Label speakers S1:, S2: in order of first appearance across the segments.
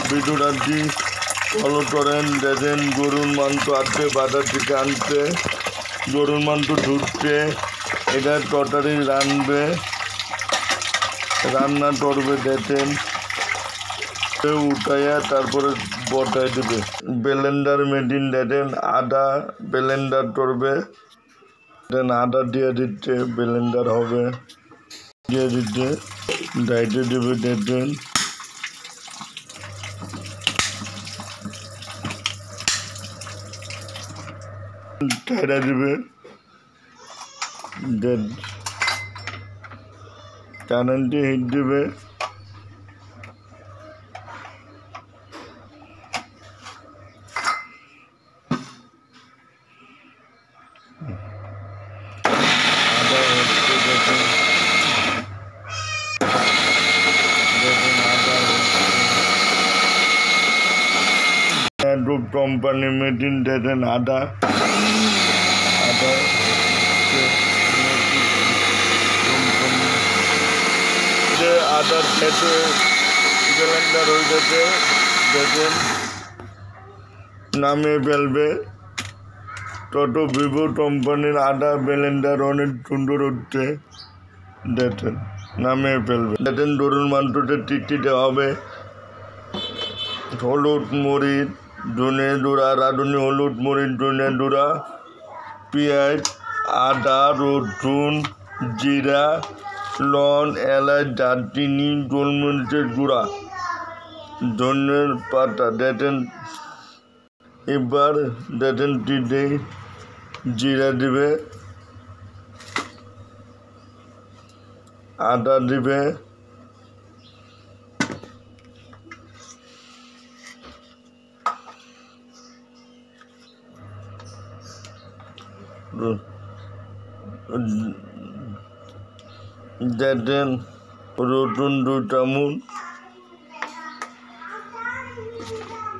S1: ভিডিওটি ফলো করেন। দেখেন গরুর মাংস আসছে বাজার থেকে আনতে, গরুর মাংস ধুচ্ছে, এটা তরকারি রান্না করবে। দেখেন উঠাইয়া তারপরে বটায় দেবে। ব্লেন্ডার মেশিন দেখেন আদা ব্লেন্ডার করবে, দেন আদা দিয়ে দিচ্ছে, ব্লেন্ডার হবে, দিয়ে দিচ্ছে, ডাইটে দেবে। দেখেন টাইরা দেবে, দেন কারেন্টে হিট দেবে, আদা হচ্ছে। দেখেন আদা হচ্ছে কোম্পানি মেশিন। দেখেন আদা আদার খেতে ব্লেন্ডার হয়ে গেছে। দেখেন নামিয়ে ফেলবে। টোটো ভিভো কোম্পানির আদা ব্লেন্ডার অনেক সুন্দর হচ্ছে। দেখেন নামিয়ে ফেলবে। দেখেন গরুর মাংসটা টিকটিতে হবে। হলুদ মরিচ ধনে গুঁড়া, রাঁধুনি হলুদ মরিচ ধনে গুঁড়া, পেঁয়াজ, আদা, রসুন, জিরা, লং, এলাচ, দারচিনি, গোলমরিচের গুঁড়া, ধনের পাতা। দেখেন এবার দেখেন দিতে জিরা দিবে, আদা দিবে, দেখেন রসুন 2 চামচ,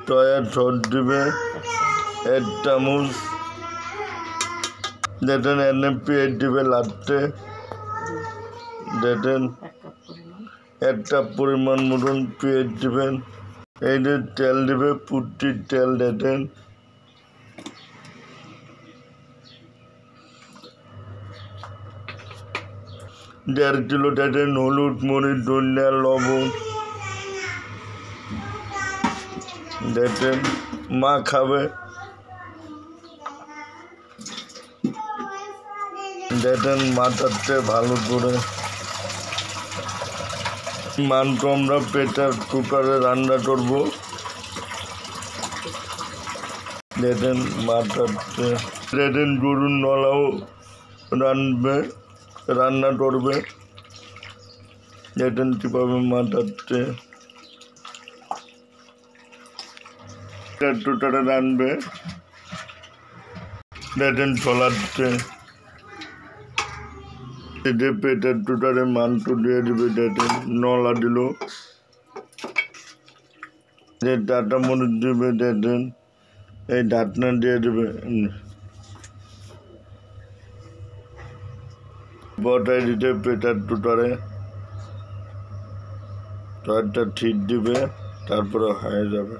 S1: সয়া সস দিবে 1 চামচ। দেখেন এনে পেঁয়াজ দিবে লাস্টে। দেখেন 1 কাপ পরিমাণ মতন পেঁয়াজ দিবেন। এই যে তেল দিবে, পুটির তেল। দেখেন দেড় কিলো। দেখেন হলুদ মরিচ ধনিয়া লবণ। দেখেন মা খাবে। দেখেন মাথাতে ভালো করে মাংস আমরা প্রেসার কুকারে রান্না করব। দেখেন মাথাতে দেখেন গরুর নলাও রান্না করবে। দেখেন কীভাবে মাথাতে টুটারে রানবে। দেখেন চলাচ্ছে পেটের টুটারে মাংস দিয়ে দিবে। দেখেন নলা দিল, যে ডাটা মরিচ দিবে। দেখেন এই ঢাকনা দিয়ে দেবে, বটায় দিতে পেটার টুটারে কয়েকটা ঠিক দিবে, তারপরে হয়ে যাবে।